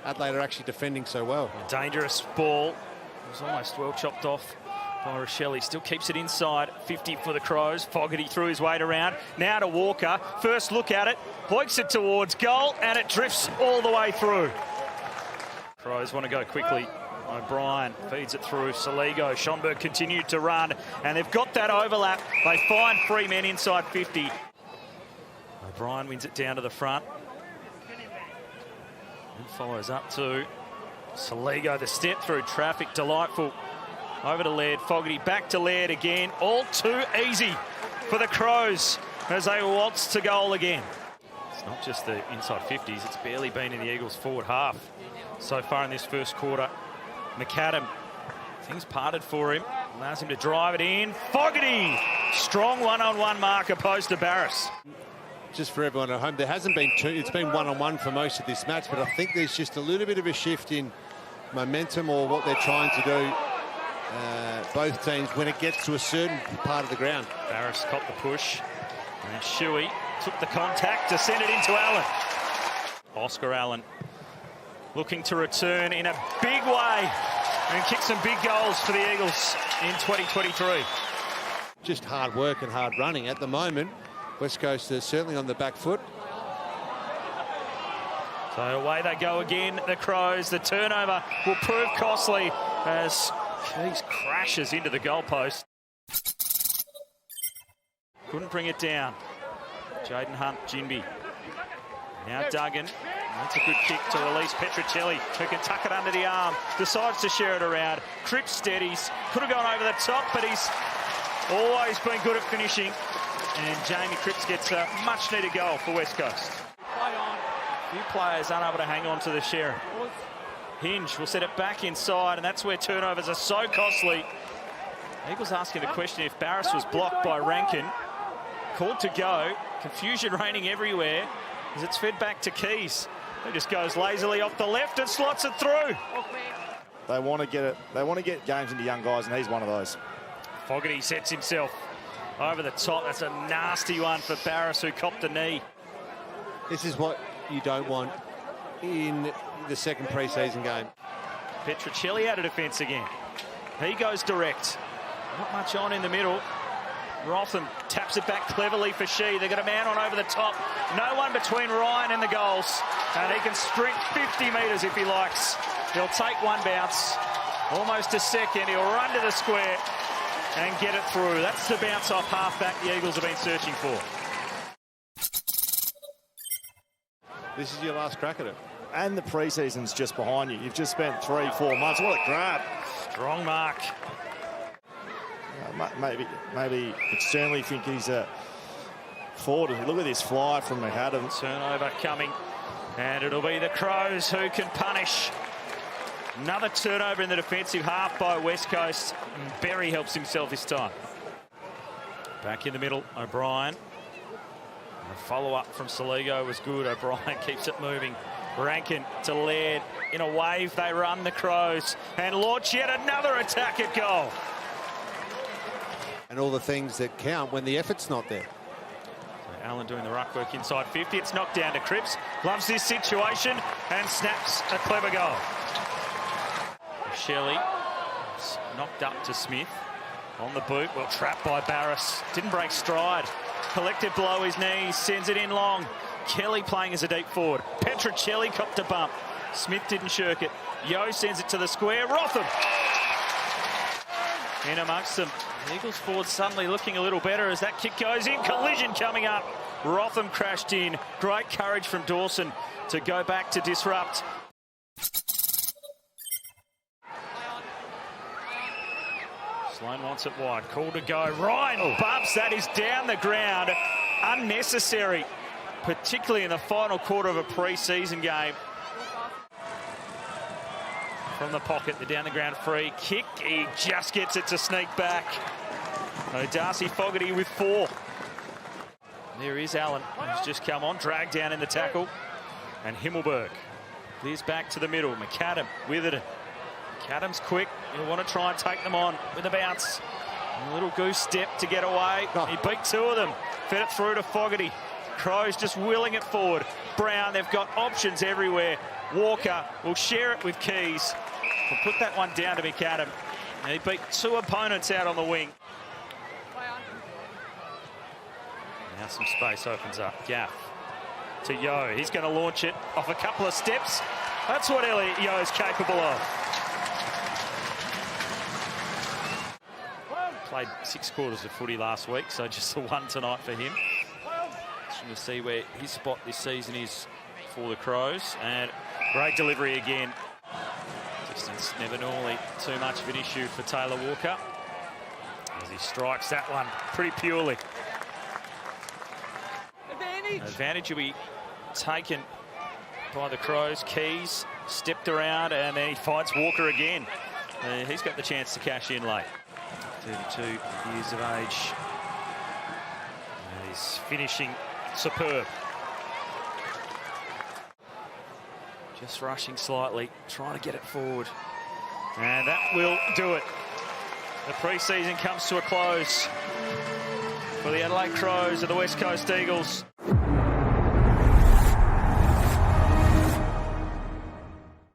Adelaide are actually defending so well. A dangerous ball. It was almost well chopped off by Rochelle. He still keeps it inside. 50 for the Crows. Fogarty threw his weight around. Now to Walker. First look at it. Hoiks it towards goal, and it drifts all the way through. Crows want to go quickly. O'Brien feeds it through. Saligo. Schonberg continued to run, and they've got that overlap. They find 3 men inside 50. O'Brien wins it down to the front. And follows up to Saligo. The step through traffic. Delightful. Over to Laird. Fogarty back to Laird again. All too easy for the Crows as they waltz to goal again. It's not just the inside 50s. It's barely been in the Eagles' forward half so far in this first quarter. McAdam, things parted for him. Allows him to drive it in. Fogarty! Strong one-on-one mark opposed to Barris. Just for everyone at home, there hasn't been two. It's been one-on-one for most of this match, but I think there's just a little bit of a shift in momentum or what they're trying to do, both teams, when it gets to a certain part of the ground. Barris caught the push, and Shuey took the contact to send it into Allen. Oscar Allen looking to return in a big way and kick some big goals for the Eagles in 2023. Just hard work and hard running at the moment. West Coast is certainly on the back foot. So away they go again, the Crows. The turnover will prove costly as Keays crashes into the goalpost. Couldn't bring it down. Jaden Hunt, Jinby. Now Duggan. That's a good kick to release Petruccelli, who can tuck it under the arm. Decides to share it around. Cripps steadies. Could have gone over the top, but he's always been good at finishing. And Jamie Cripps gets a much-needed goal for West Coast. A few players unable to hang on to the share. Hinge will set it back inside, and that's where turnovers are so costly. Eagles asking the question if Barris was blocked by Rankin. Called to go. Confusion reigning everywhere as it's fed back to Keays. He just goes lazily off the left and slots it through. They want to get it. They want to get games into young guys, and he's one of those. Fogarty sets himself over the top. That's a nasty one for Barris, who copped the knee. This is what you don't want in the second pre-season game. Petruccelli out of defence again. He goes direct. Not much on in the middle. Rotham taps it back cleverly for Shee. They've got a man on over the top. No one between Ryan and the goals. And he can sprint 50 metres if he likes. He'll take one bounce. Almost a second. He'll run to the square and get it through. That's the bounce off halfback the Eagles have been searching for. This is your last crack at it. And the pre-season's just behind you. You've just spent 3-4 months. What a grab. Strong mark. Maybe externally think he's a forward. Look at this fly from McAdam. Turnover coming, and it'll be the Crows who can punish. Another turnover in the defensive half by West Coast. Berry helps himself this time. Back in the middle, O'Brien. The follow-up from Saligo was good. O'Brien keeps it moving. Rankin to Laird. In a wave, they run the Crows and launch yet another attack at goal. And all the things that count when the effort's not there. So Allen doing the ruck work inside 50. It's knocked down to Cripps. Loves this situation and snaps a clever goal. Shelley knocked up to Smith. On the boot, well trapped by Barris. Didn't break stride. Collected below his knees, sends it in long. Kelly playing as a deep forward. Petruccelli copped a bump. Smith didn't shirk it. Yo sends it to the square. Rotham in amongst them. The Eagles forward suddenly looking a little better as that kick goes in. Collision coming up. Rotham crashed in. Great courage from Dawson to go back to disrupt. Sloan wants it wide. Call to go. Ryan bumps. That is down the ground. Unnecessary, particularly in the final quarter of a pre-season game. From the pocket, the down the ground free kick. He just gets it to sneak back. So Darcy Fogarty with 4. There is Allen, who's just come on, dragged down in the tackle. And Himmelberg clears back to the middle. McAdam with it. McAdam's quick. He'll want to try and take them on with a bounce. And a little goose step to get away. He beat 2 of them. Fed it through to Fogarty. Crows just wheeling it forward. Brown, they've got options everywhere. Walker will share it with Keays. Will put that one down to McAdam. He beat 2 opponents out on the wing. Now some space opens up. Gaff to Yo. He's going to launch it off a couple of steps. That's what Elliot Yo is capable of. Played 6 quarters of footy last week, so just the one tonight for him. Just going to see where his spot this season is for the Crows. And great delivery again. Distance never normally too much of an issue for Taylor Walker, as he strikes that one pretty purely. Advantage will be taken by the Crows. Keays stepped around and then he fights Walker again. He's got the chance to cash in late. 32 years of age. And he's finishing superb. Just rushing slightly, trying to get it forward. And that will do it. The pre-season comes to a close for the Adelaide Crows and the West Coast Eagles.